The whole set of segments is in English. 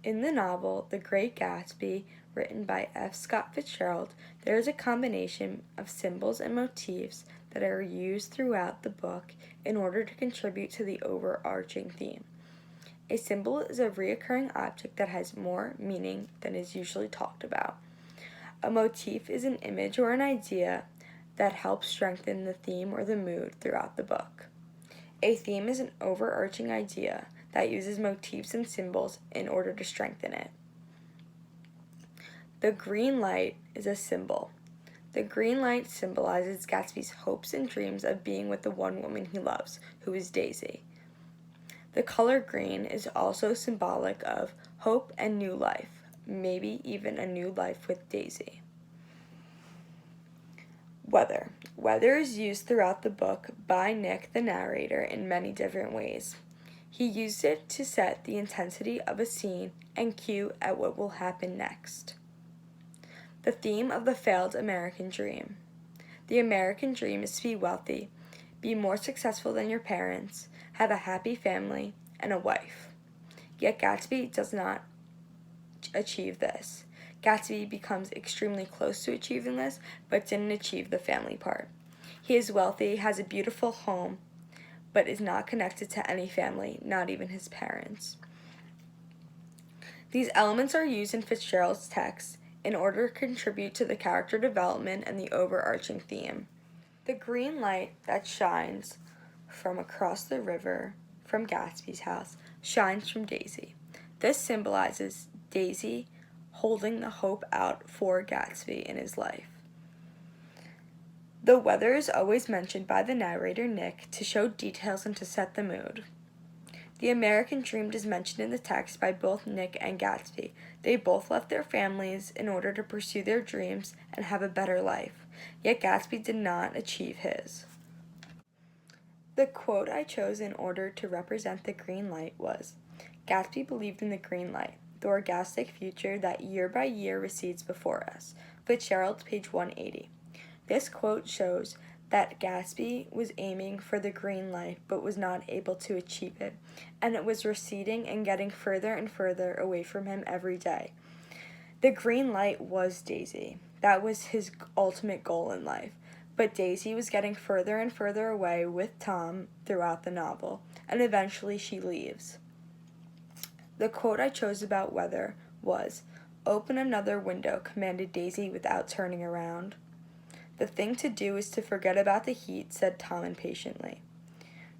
In the novel The Great Gatsby, written by F. Scott Fitzgerald, there is a combination of symbols and motifs that are used throughout the book in order to contribute to the overarching theme. A symbol is a recurring object that has more meaning than is usually talked about. A motif is an image or an idea that helps strengthen the theme or the mood throughout the book. A theme is an overarching idea that uses motifs and symbols in order to strengthen it. The green light is a symbol. The green light symbolizes Gatsby's hopes and dreams of being with the one woman he loves, who is Daisy. The color green is also symbolic of hope and new life, maybe even a new life with Daisy. Weather. Weather is used throughout the book by Nick, the narrator, in many different ways. He used it to set the intensity of a scene and cue at what will happen next. The theme of the failed American dream. The American dream is to be wealthy, be more successful than your parents, have a happy family, and a wife. Yet Gatsby does not achieve this. Gatsby becomes extremely close to achieving this, but didn't achieve the family part. He is wealthy, has a beautiful home, but is not connected to any family, not even his parents. These elements are used in Fitzgerald's text in order to contribute to the character development and the overarching theme. The green light that shines from across the river from Gatsby's house shines from Daisy. This symbolizes Daisy holding the hope out for Gatsby in his life. The weather is always mentioned by the narrator Nick to show details and to set the mood. The American dream is mentioned in the text by both Nick and Gatsby. They both left their families in order to pursue their dreams and have a better life, yet Gatsby did not achieve his. The quote I chose in order to represent the green light was, "Gatsby believed in the green light, the orgastic future that year by year recedes before us." Fitzgerald, page 180. This quote shows that Gatsby was aiming for the green light but was not able to achieve it, and it was receding and getting further and further away from him every day. The green light was Daisy. That was his ultimate goal in life, but Daisy was getting further and further away with Tom throughout the novel, and eventually she leaves. The quote I chose about weather was, "Open another window," commanded Daisy without turning around. "The thing to do is to forget about the heat," said Tom impatiently.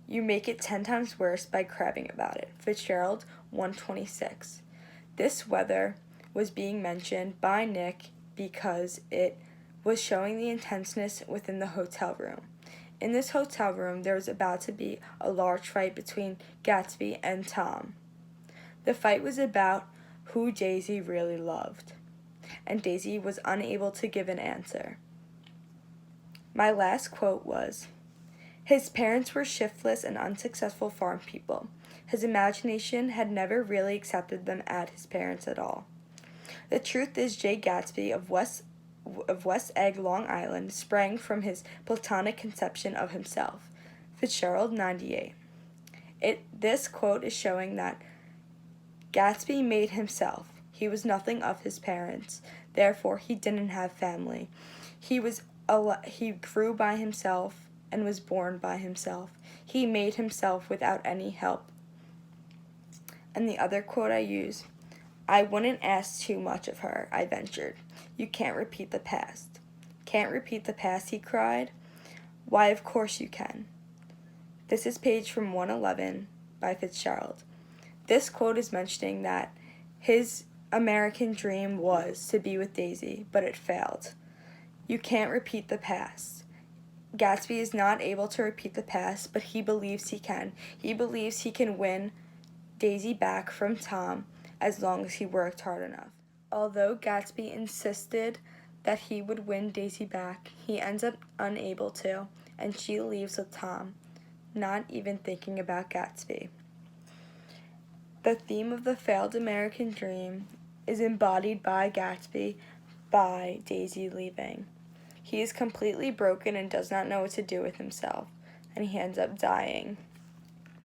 "You make it 10 times worse by crabbing about it." Fitzgerald, 126. This weather was being mentioned by Nick because it was showing the intenseness within the hotel room. In this hotel room, there was about to be a large fight between Gatsby and Tom. The fight was about who Daisy really loved, and Daisy was unable to give an answer. My last quote was, "His parents were shiftless and unsuccessful farm people. His imagination had never really accepted them as his parents at all." The truth is, Jay Gatsby of West Egg, Long Island, sprang from his platonic conception of himself. Fitzgerald, 98. This quote is showing that Gatsby made himself. He was nothing of his parents. Therefore, he didn't have family. He grew by himself and was born by himself. He made himself without any help. And the other quote I use, "I wouldn't ask too much of her," I ventured. "You can't repeat the past." "Can't repeat the past," he cried. "Why, of course you can." This is page from 111 by Fitzgerald. This quote is mentioning that his American dream was to be with Daisy, but it failed. You can't repeat the past. Gatsby is not able to repeat the past, but he believes he can. He believes he can win Daisy back from Tom as long as he worked hard enough. Although Gatsby insisted that he would win Daisy back, he ends up unable to, and she leaves with Tom, not even thinking about Gatsby. The theme of the failed American dream is embodied by Gatsby by Daisy leaving. He is completely broken and does not know what to do with himself, and he ends up dying.